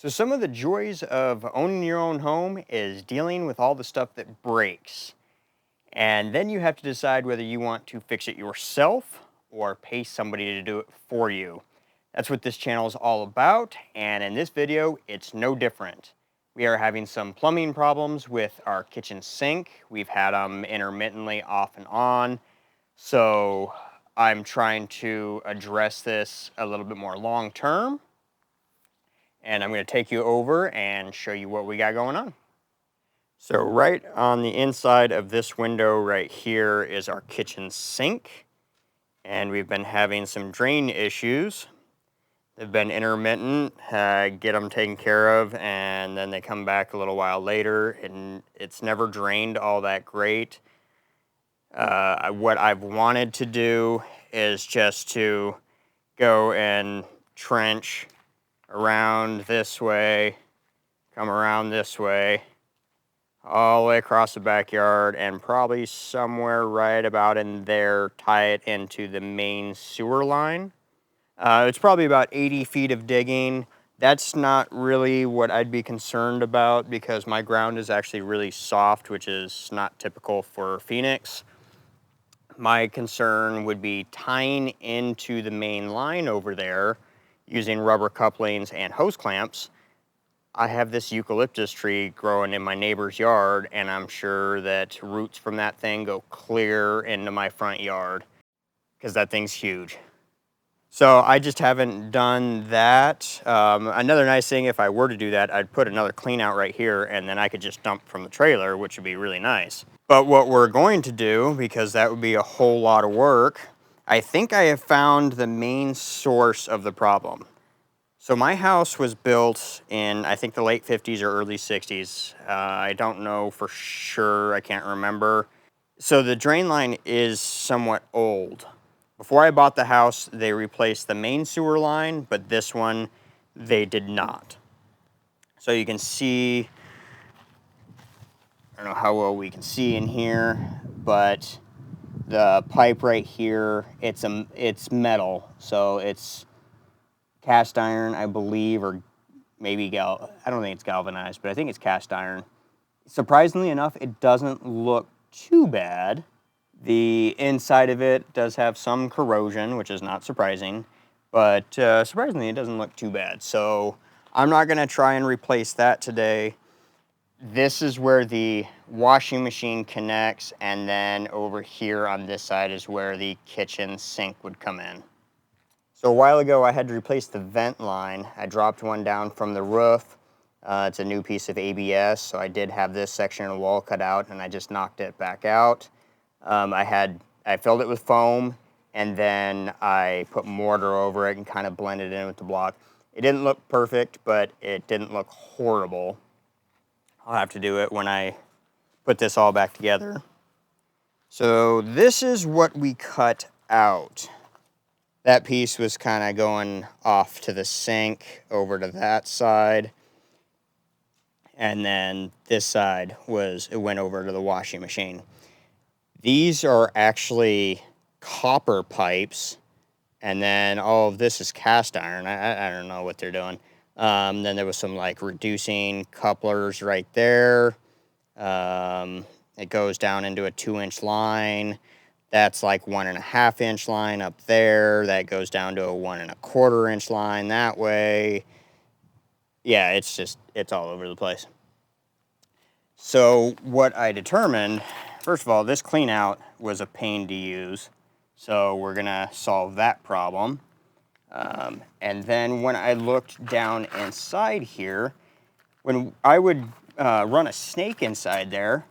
So some of the joys of owning your own home is dealing with all the stuff that breaks. And then you have to decide whether you want to fix it yourself or pay somebody to do it for you. That's what this channel is all about, and in this video, it's no different. We are having some plumbing problems with our kitchen sink. We've had them intermittently off and on, so I'm trying to address this a little bit more long term. And I'm going to take you over and show you what we got going on. So right on the inside of this window right here is our kitchen sink. And we've been having some drain issues. They've been intermittent, get them taken care of, and then they come back a little while later, and it's never drained all that great. What I've wanted to do is just to go and trench around this way, come around this way, all the way across the backyard, and probably somewhere right about in there, tie it into the main sewer line. It's probably about 80 feet of digging. That's not really what I'd be concerned about because my ground is actually really soft, which is not typical for Phoenix. My concern would be tying into the main line over there using rubber couplings and hose clamps. I have this eucalyptus tree growing in my neighbor's yard, and I'm sure that roots from that thing go clear into my front yard because that thing's huge. So I just haven't done that. Another nice thing, if I were to do that, I'd put another clean out right here, and then I could just dump from the trailer, which would be really nice. But what we're going to do, because that would be a whole lot of work, I think I have found the main source of the problem. So my house was built in, I think, the late 50s or early 60s. I don't know for sure. I can't remember. So the drain line is somewhat old. Before I bought the house, they replaced the main sewer line, but this one, they did not. So you can see, I don't know how well we can see in here, but the pipe right here, it's metal, so it's cast iron, I believe, or maybe I don't think it's galvanized, but I think it's cast iron. Surprisingly enough, it doesn't look too bad. The inside of it does have some corrosion, which is not surprising, but surprisingly, it doesn't look too bad. So I'm not going to try and replace that today. This is where the washing machine connects, and then over here on this side is where the kitchen sink would come in. So a while ago, I had to replace the vent line. I dropped one down from the roof. It's a new piece of ABS, so I did have this section of the wall cut out, and I just knocked it back out. I filled it with foam, and then I put mortar over it and kind of blended it in with the block. It didn't look perfect, but it didn't look horrible. I'll have to do it when I put this all back together. So this is what we cut out. That piece was kind of going off to the sink, over to that side. And then this side it went over to the washing machine. These are actually copper pipes, and then all of this is cast iron. I don't know what they're doing. Then there was some like reducing couplers right there. It goes down into a 2-inch line. That's like 1.5-inch line up there. That goes down to a 1.25-inch line that way. Yeah, it's all over the place. So what I determined, first of all, this clean out was a pain to use. So we're gonna solve that problem. And then when I looked down inside here, when I would run a snake inside there,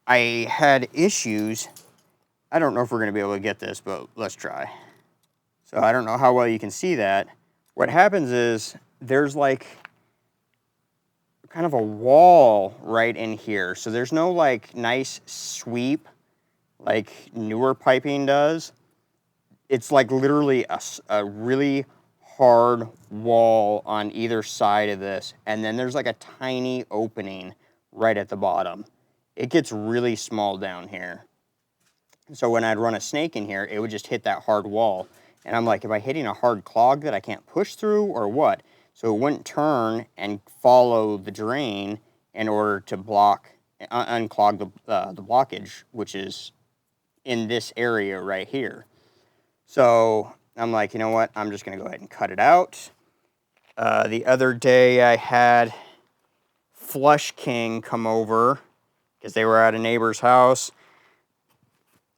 I had issues. I don't know if we're going to be able to get this, but let's try. So I don't know how well you can see that. What happens is there's like kind of a wall right in here. So there's no like nice sweep like newer piping does. It's like literally a really hard wall on either side of this. And then there's like a tiny opening right at the bottom. It gets really small down here. So when I'd run a snake in here, it would just hit that hard wall. And I'm like, am I hitting a hard clog that I can't push through or what? so it wouldn't turn and follow the drain in order to unclog the blockage, which is in this area right here. So I'm like, you know what? I'm just going to go ahead and cut it out. The other day I had Flush King come over because they were at a neighbor's house.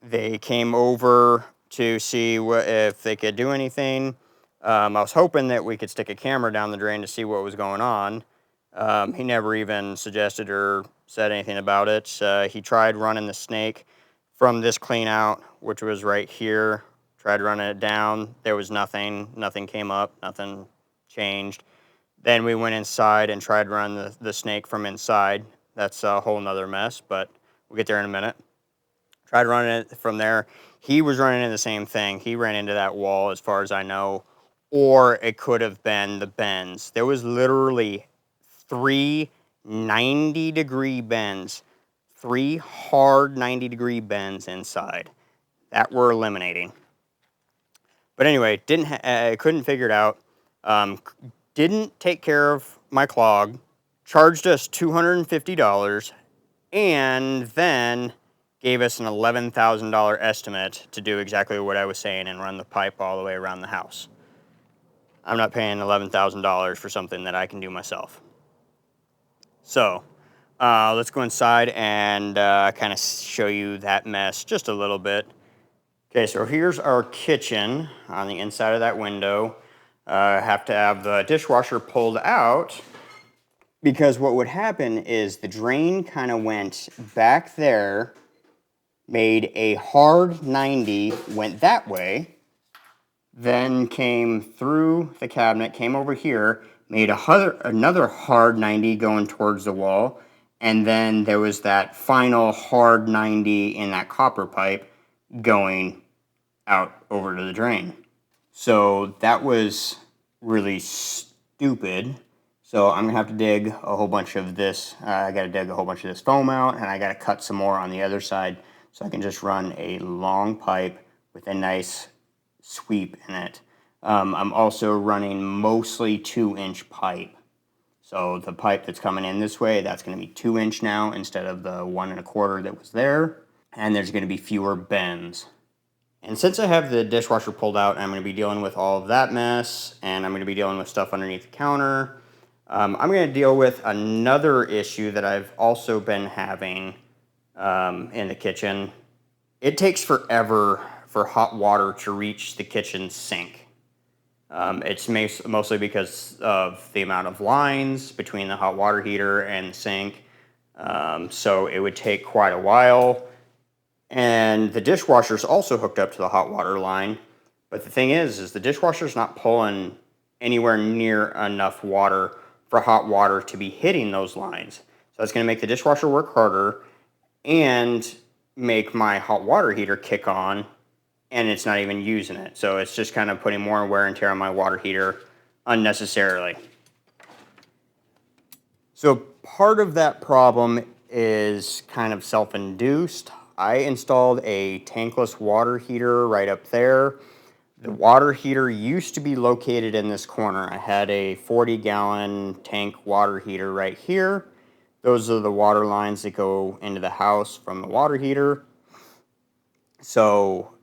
They came over to see if they could do anything. I was hoping that we could stick a camera down the drain to see what was going on. He never even suggested or said anything about it. He tried running the snake from this clean out, which was right here. Tried running it down. There was nothing. Nothing came up. Nothing changed. Then we went inside and tried running the snake from inside. That's a whole nother mess, but we'll get there in a minute. Tried running it from there. He was running into the same thing. He ran into that wall, as far as I know, or it could have been the bends. There was literally 3 90-degree bends, 3 hard 90-degree bends inside that we're eliminating. But anyway, couldn't figure it out. Didn't take care of my clog. Charged us $250, and then gave us an $11,000 estimate to do exactly what I was saying and run the pipe all the way around the house. I'm not paying $11,000 for something that I can do myself. So let's go inside and kind of show you that mess just a little bit. Okay, so here's our kitchen on the inside of that window. Have to have the dishwasher pulled out because what would happen is the drain kind of went back there, made a hard 90, went that way, then came through the cabinet, came over here, made another hard 90 going towards the wall, and then there was that final hard 90 in that copper pipe going out over to the drain. So that was really stupid. So I'm gonna have to dig a whole bunch of this. I gotta dig a whole bunch of this foam out, and I gotta cut some more on the other side so I can just run a long pipe with a nice sweep in it. I'm also running mostly 2-inch pipe. So the pipe that's coming in this way, that's gonna be 2-inch now instead of the 1 1/4 that was there. And there's gonna be fewer bends. And since I have the dishwasher pulled out, I'm going to be dealing with all of that mess, and I'm going to be dealing with stuff underneath the counter. I'm going to deal with another issue that I've also been having in the kitchen. It takes forever for hot water to reach the kitchen sink. It's mostly because of the amount of lines between the hot water heater and the sink. So it would take quite a while. And the dishwasher is also hooked up to the hot water line. But the thing is the dishwasher's not pulling anywhere near enough water for hot water to be hitting those lines. So it's going to make the dishwasher work harder and make my hot water heater kick on, and it's not even using it. So it's just kind of putting more wear and tear on my water heater unnecessarily. So part of that problem is kind of self-induced. I installed a tankless water heater right up there. The water heater used to be located in this corner. I had a 40-gallon tank water heater right here. Those are the water lines that go into the house from the water heater. So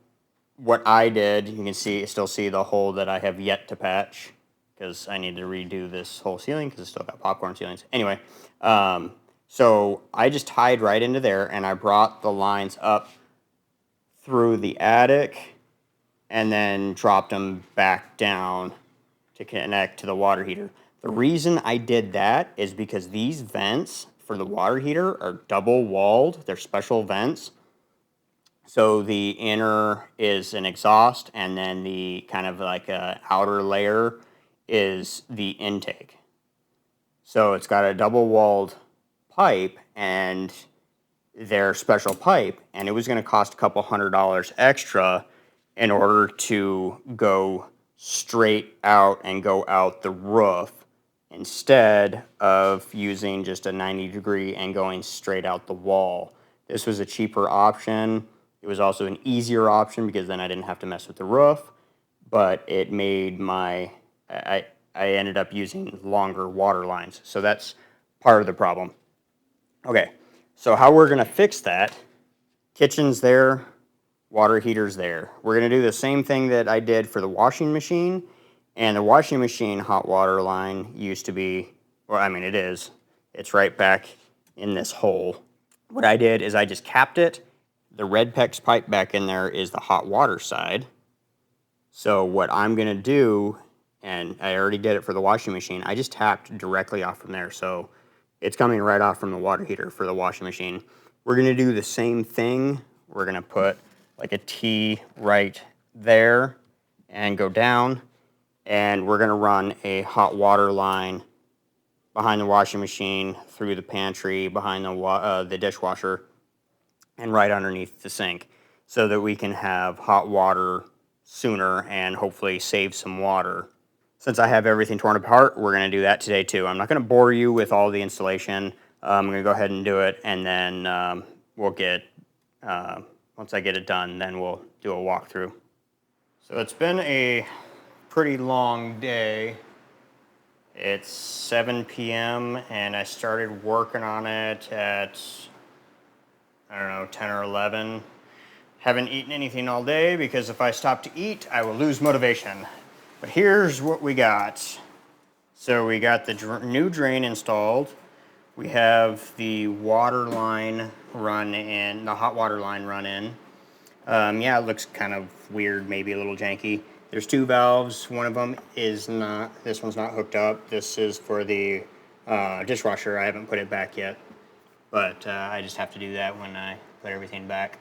what I did, you can still see the hole that I have yet to patch because I need to redo this whole ceiling because it's still got popcorn ceilings. Anyway, so I just tied right into there, and I brought the lines up through the attic and then dropped them back down to connect to the water heater. The reason I did that is because these vents for the water heater are double walled. They're special vents. So the inner is an exhaust, and then the kind of like a outer layer is the intake. So it's got a double walled pipe, and their special pipe, and it was going to cost a couple $100 extra in order to go straight out and go out the roof instead of using just a 90-degree and going straight out the wall. This was a cheaper option. It was also an easier option because then I didn't have to mess with the roof, but it made I I ended up using longer water lines. So that's part of the problem. Okay, so how we're gonna fix that, kitchen's there, water heater's there. We're gonna do the same thing that I did for the washing machine, and the washing machine hot water line used to be, well, I mean it is, it's right back in this hole. What I did is I just capped it. The red PEX pipe back in there is the hot water side. So what I'm gonna do, and I already did it for the washing machine, I just tapped directly off from there. So it's coming right off from the water heater for the washing machine. We're gonna do the same thing. We're gonna put like a T right there and go down, and we're gonna run a hot water line behind the washing machine, through the pantry, behind the dishwasher, and right underneath the sink, so that we can have hot water sooner and hopefully save some water. Since I have everything torn apart, we're going to do that today too. I'm not going to bore you with all the installation. I'm going to go ahead and do it, and then we'll get, once I get it done, then we'll do a walkthrough. So it's been a pretty long day. It's 7 p.m. and I started working on it at, I don't know, 10 or 11. Haven't eaten anything all day because if I stop to eat, I will lose motivation. But here's what we got. So we got the new drain installed. We have the water line run in, the hot water line run in. Yeah, it looks kind of weird, maybe a little janky. There's two valves. One of them is not, this one's not hooked up. This is for the dishwasher. I haven't put it back yet, but I just have to do that when I put everything back.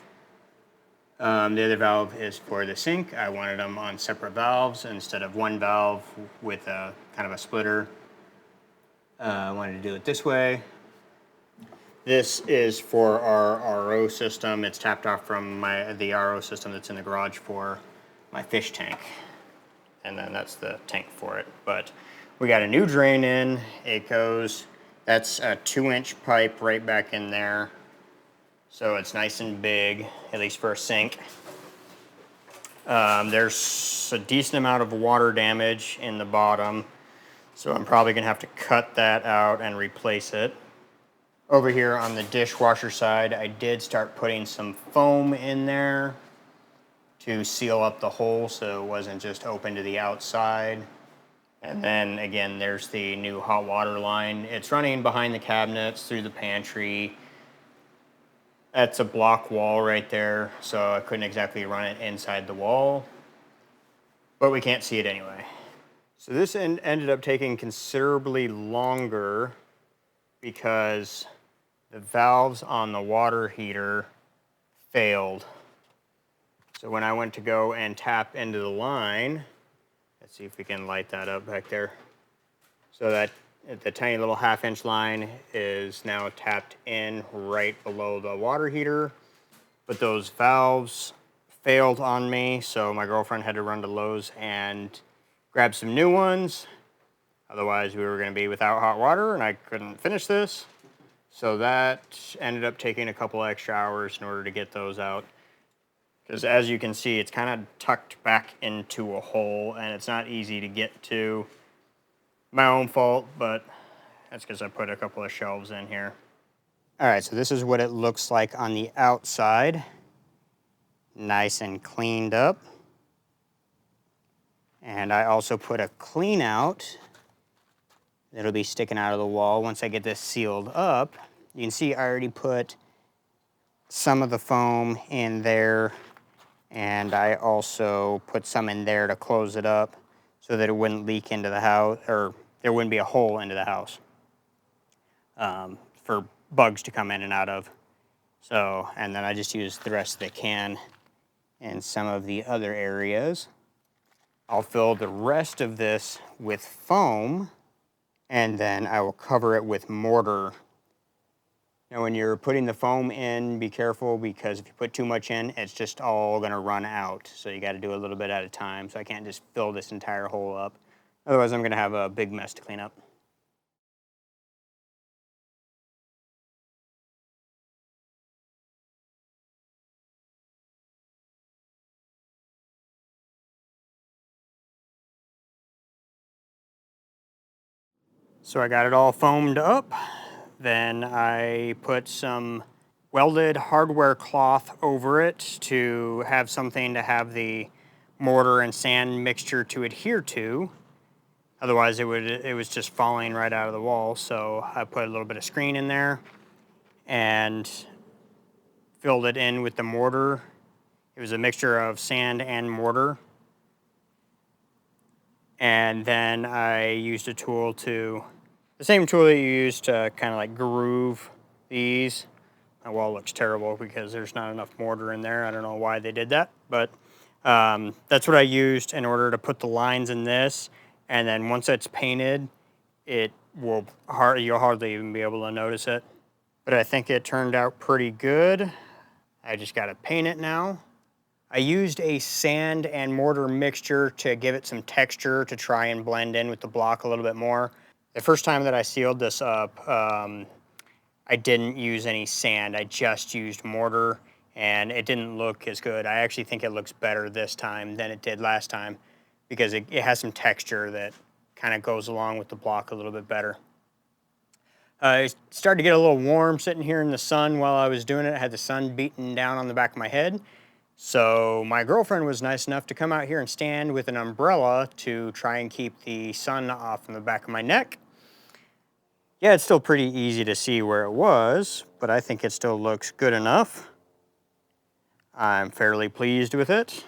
The other valve is for the sink. I wanted them on separate valves instead of one valve with a kind of a splitter. I wanted to do it this way. This is for our RO system. It's tapped off from the RO system that's in the garage for my fish tank. And then that's the tank for it. But we got a new drain in. It goes, that's a 2-inch pipe right back in there. So it's nice and big, at least for a sink. There's a decent amount of water damage in the bottom, so I'm probably gonna have to cut that out and replace it. Over here on the dishwasher side, I did start putting some foam in there to seal up the hole so it wasn't just open to the outside. And then again, there's the new hot water line. It's running behind the cabinets, through the pantry. That's a block wall right there, so I couldn't exactly run it inside the wall, but we can't see it anyway. So this ended up taking considerably longer because the valves on the water heater failed. So when I went to go and tap into the line, let's see if we can light that up back there. So that the tiny little 1/2-inch line is now tapped in right below the water heater, but those valves failed on me, so my girlfriend had to run to Lowe's and grab some new ones. Otherwise, we were going to be without hot water, and I couldn't finish this. So that ended up taking a couple extra hours in order to get those out. Because as you can see, it's kind of tucked back into a hole, and it's not easy to get to. My own fault, but that's because I put a couple of shelves in here. All right, so this is what it looks like on the outside. Nice and cleaned up. And I also put a clean out that'll be sticking out of the wall once I get this sealed up. You can see I already put some of the foam in there, and I also put some in there to close it up so that it wouldn't leak into the house, or there wouldn't be a hole into the house for bugs to come in and out of. So, and then I just used the rest of the can in some of the other areas. I'll fill the rest of this with foam, and then I will cover it with mortar. Now when you're putting the foam in, be careful, because if you put too much in, it's just all gonna run out. So you gotta do a little bit at a time. So I can't just fill this entire hole up. Otherwise I'm gonna have a big mess to clean up. So I got it all foamed up. Then I put some welded hardware cloth over it to have something to have the mortar and sand mixture to adhere to. Otherwise it was just falling right out of the wall. So I put a little bit of screen in there and filled it in with the mortar. It was a mixture of sand and mortar. And then I used a tool the same tool that you use to kind of like groove these. My wall looks terrible because there's not enough mortar in there. I don't know why they did that, but that's what I used in order to put the lines in this. And then once it's painted, you'll hardly even be able to notice it. But I think it turned out pretty good. I just got to paint it now. I used a sand and mortar mixture to give it some texture to try and blend in with the block a little bit more. The first time that I sealed this up, I didn't use any sand. I just used mortar, and it didn't look as good. I actually think it looks better this time than it did last time because it has some texture that kind of goes along with the block a little bit better. It started to get a little warm sitting here in the sun while I was doing it. I had the sun beating down on the back of my head. So my girlfriend was nice enough to come out here and stand with an umbrella to try and keep the sun off from the back of my neck. Yeah, it's still pretty easy to see where it was, but I think it still looks good enough. I'm fairly pleased with it.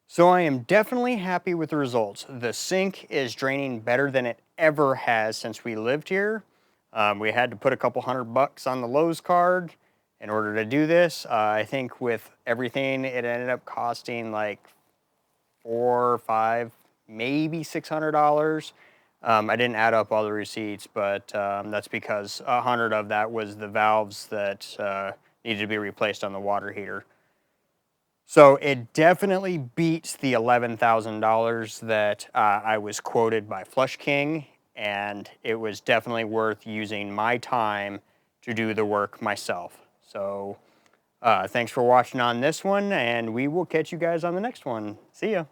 So I am definitely happy with the results. The sink is draining better than it ever has since we lived here. We had to put a couple $100 on the Lowe's card in order to do this. I think with everything, it ended up costing like $4 or $5, maybe $600. I didn't add up all the receipts, but that's because 100 of that was the valves that needed to be replaced on the water heater. So it definitely beats the $11,000 that I was quoted by Flush King, and it was definitely worth using my time to do the work myself. So thanks for watching on this one, and we will catch you guys on the next one. See ya.